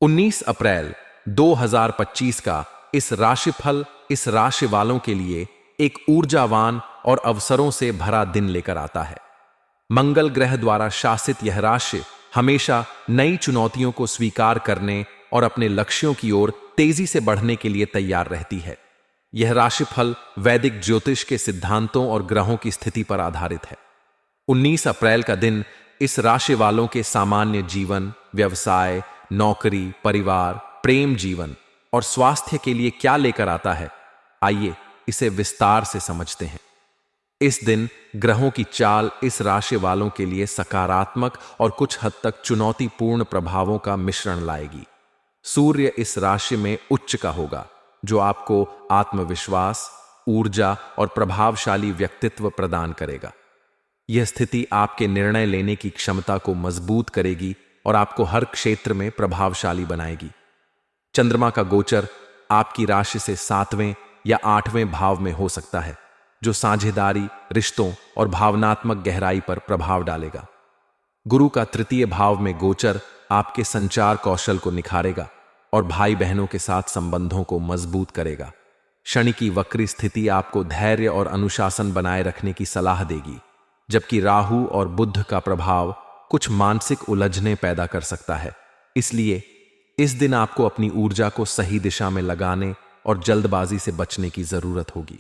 19 अप्रैल 2025 का इस राशिफल इस राशि वालों के लिए एक ऊर्जावान और अवसरों से भरा दिन लेकर आता है। मंगल ग्रह द्वारा शासित यह राशि हमेशा नई चुनौतियों को स्वीकार करने और अपने लक्ष्यों की ओर तेजी से बढ़ने के लिए तैयार रहती है। यह राशिफल वैदिक ज्योतिष के सिद्धांतों और ग्रहों की स्थिति पर आधारित है। 19 अप्रैल का दिन इस राशि वालों के सामान्य जीवन, व्यवसाय, नौकरी, परिवार, प्रेम जीवन और स्वास्थ्य के लिए क्या लेकर आता है, आइए इसे विस्तार से समझते हैं। इस दिन ग्रहों की चाल इस राशि वालों के लिए सकारात्मक और कुछ हद तक चुनौतीपूर्ण प्रभावों का मिश्रण लाएगी। सूर्य इस राशि में उच्च का होगा, जो आपको आत्मविश्वास, ऊर्जा और प्रभावशाली व्यक्तित्व प्रदान करेगा। यह स्थिति आपके निर्णय लेने की क्षमता को मजबूत करेगी और आपको हर क्षेत्र में प्रभावशाली बनाएगी। चंद्रमा का गोचर आपकी राशि से 7वें या 8वें भाव में हो सकता है, जो साझेदारी, रिश्तों और भावनात्मक गहराई पर प्रभाव डालेगा। गुरु का तृतीय भाव में गोचर आपके संचार कौशल को निखारेगा और भाई बहनों के साथ संबंधों को मजबूत करेगा। शनि की वक्री स्थिति आपको धैर्य और अनुशासन बनाए रखने की सलाह देगी, जबकि राहु और बुध का प्रभाव कुछ मानसिक उलझनें पैदा कर सकता है। इसलिए इस दिन आपको अपनी ऊर्जा को सही दिशा में लगाने और जल्दबाजी से बचने की जरूरत होगी।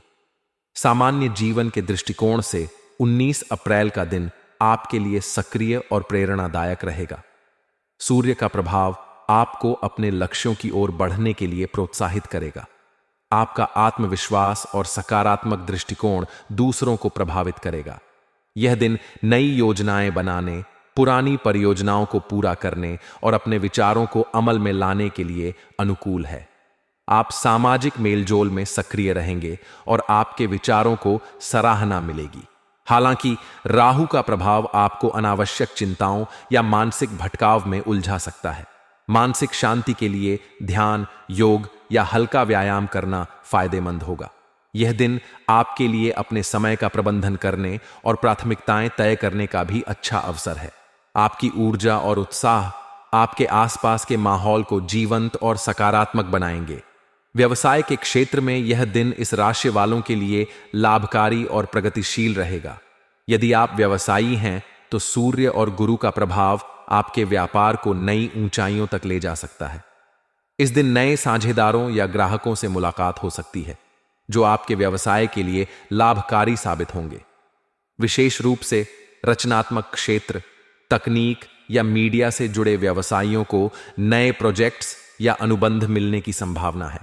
सामान्य जीवन के दृष्टिकोण से 19 अप्रैल का दिन आपके लिए सक्रिय और प्रेरणादायक रहेगा। सूर्य का प्रभाव आपको अपने लक्ष्यों की ओर बढ़ने के लिए प्रोत्साहित करेगा। आपका आत्मविश्वास और सकारात्मक दृष्टिकोण दूसरों को प्रभावित करेगा। यह दिन नई योजनाएं बनाने, पुरानी परियोजनाओं को पूरा करने और अपने विचारों को अमल में लाने के लिए अनुकूल है। आप सामाजिक मेलजोल में सक्रिय रहेंगे और आपके विचारों को सराहना मिलेगी। हालांकि राहु का प्रभाव आपको अनावश्यक चिंताओं या मानसिक भटकाव में उलझा सकता है। मानसिक शांति के लिए ध्यान, योग या हल्का व्यायाम करना फायदेमंद होगा। यह दिन आपके लिए अपने समय का प्रबंधन करने और प्राथमिकताएं तय करने का भी अच्छा अवसर है। आपकी ऊर्जा और उत्साह आपके आसपास के माहौल को जीवंत और सकारात्मक बनाएंगे। व्यवसाय के क्षेत्र में यह दिन इस राशि वालों के लिए लाभकारी और प्रगतिशील रहेगा। यदि आप व्यवसायी हैं तो सूर्य और गुरु का प्रभाव आपके व्यापार को नई ऊंचाइयों तक ले जा सकता है। इस दिन नए साझेदारों या ग्राहकों से मुलाकात हो सकती है, जो आपके व्यवसाय के लिए लाभकारी साबित होंगे। विशेष रूप से रचनात्मक क्षेत्र, तकनीक या मीडिया से जुड़े व्यवसायियों को नए प्रोजेक्ट्स या अनुबंध मिलने की संभावना है।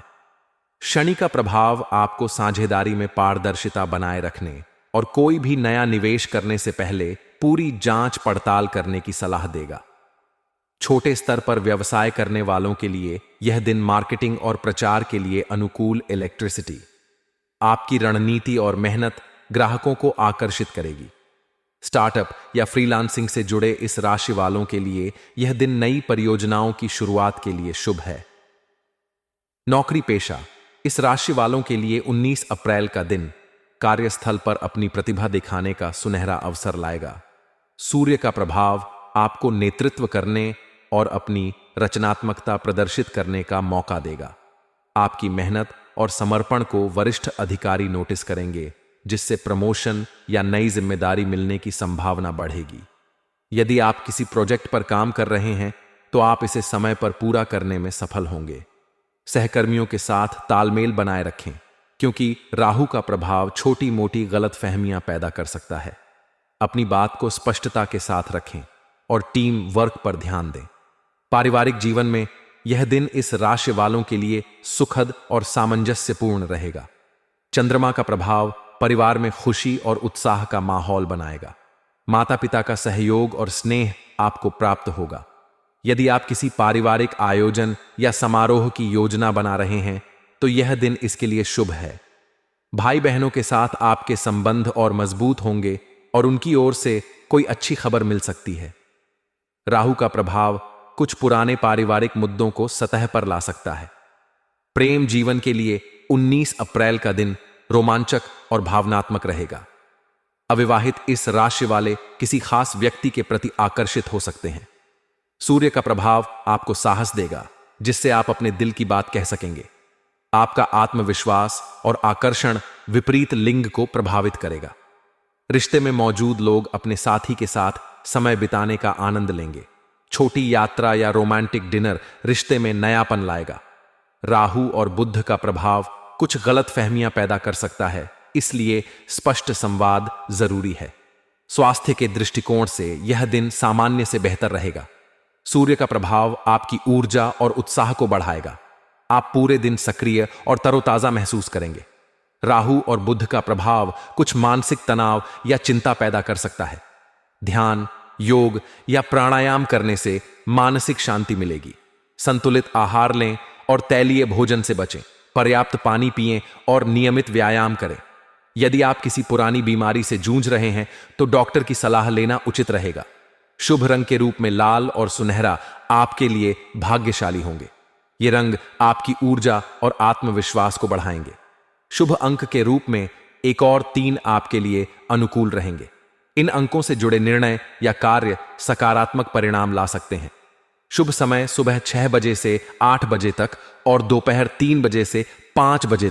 शनि का प्रभाव आपको साझेदारी में पारदर्शिता बनाए रखने और कोई भी नया निवेश करने से पहले पूरी जांच पड़ताल करने की सलाह देगा। छोटे स्तर पर व्यवसाय करने वालों के लिए यह दिन मार्केटिंग और प्रचार के लिए अनुकूल इलेक्ट्रिसिटी। आपकी रणनीति और मेहनत ग्राहकों को आकर्षित करेगी। स्टार्टअप या फ्रीलांसिंग से जुड़े इस राशि वालों के लिए यह दिन नई परियोजनाओं की शुरुआत के लिए शुभ है। नौकरी पेशा इस राशि वालों के लिए 19 अप्रैल का दिन कार्यस्थल पर अपनी प्रतिभा दिखाने का सुनहरा अवसर लाएगा। सूर्य का प्रभाव आपको नेतृत्व करने और अपनी रचनात्मकता प्रदर्शित करने का मौका देगा। आपकी मेहनत और समर्पण को वरिष्ठ अधिकारी नोटिस करेंगे, जिससे प्रमोशन या नई जिम्मेदारी मिलने की संभावना बढ़ेगी। यदि आप किसी प्रोजेक्ट पर काम कर रहे हैं तो आप इसे समय पर पूरा करने में सफल होंगे। सहकर्मियों के साथ तालमेल बनाए रखें, क्योंकि राहु का प्रभाव छोटी मोटी गलतफहमियां पैदा कर सकता है। अपनी बात को स्पष्टता के साथ रखें और टीम वर्क पर ध्यान दें। पारिवारिक जीवन में यह दिन इस राशि वालों के लिए सुखद और सामंजस्यपूर्ण रहेगा। चंद्रमा का प्रभाव परिवार में खुशी और उत्साह का माहौल बनाएगा। माता पिता का सहयोग और स्नेह आपको प्राप्त होगा। यदि आप किसी पारिवारिक आयोजन या समारोह की योजना बना रहे हैं तो यह दिन इसके लिए शुभ है। भाई बहनों के साथ आपके संबंध और मजबूत होंगे और उनकी ओर से कोई अच्छी खबर मिल सकती है। राहु का प्रभाव कुछ पुराने पारिवारिक मुद्दों को सतह पर ला सकता है। प्रेम जीवन के लिए 19 अप्रैल का दिन रोमांचक और भावनात्मक रहेगा। अविवाहित इस राशि वाले किसी खास व्यक्ति के प्रति आकर्षित हो सकते हैं। सूर्य का प्रभाव आपको साहस देगा जिससे आप अपने दिल की बात कह सकेंगे। आपका आत्मविश्वास और आकर्षण विपरीत लिंग को प्रभावित करेगा। रिश्ते में मौजूद लोग अपने साथी के साथ समय बिताने का आनंद लेंगे। छोटी यात्रा या रोमांटिक डिनर रिश्ते में नयापन लाएगा। राहु और बुध का प्रभाव कुछ गलत फहमियां पैदा कर सकता है, इसलिए स्पष्ट संवाद जरूरी है। स्वास्थ्य के दृष्टिकोण से यह दिन सामान्य से बेहतर रहेगा। सूर्य का प्रभाव आपकी ऊर्जा और उत्साह को बढ़ाएगा। आप पूरे दिन सक्रिय और तरोताजा महसूस करेंगे। राहु और बुध का प्रभाव कुछ मानसिक तनाव या चिंता पैदा कर सकता है। ध्यान, योग या प्राणायाम करने से मानसिक शांति मिलेगी। संतुलित आहार लें और तैलीय भोजन से बचें। पर्याप्त पानी पिएं और नियमित व्यायाम करें। यदि आप किसी पुरानी बीमारी से जूझ रहे हैं तो डॉक्टर की सलाह लेना उचित रहेगा। शुभ रंग के रूप में लाल और सुनहरा आपके लिए भाग्यशाली होंगे। ये रंग आपकी ऊर्जा और आत्मविश्वास को बढ़ाएंगे। शुभ अंक के रूप में 1 और 3 आपके लिए अनुकूल रहेंगे। इन अंकों से जुड़े निर्णय या कार्य सकारात्मक परिणाम ला सकते हैं। शुभ समय सुबह 6 बजे से 8 बजे तक और दोपहर 3 बजे से 5 बजे तक।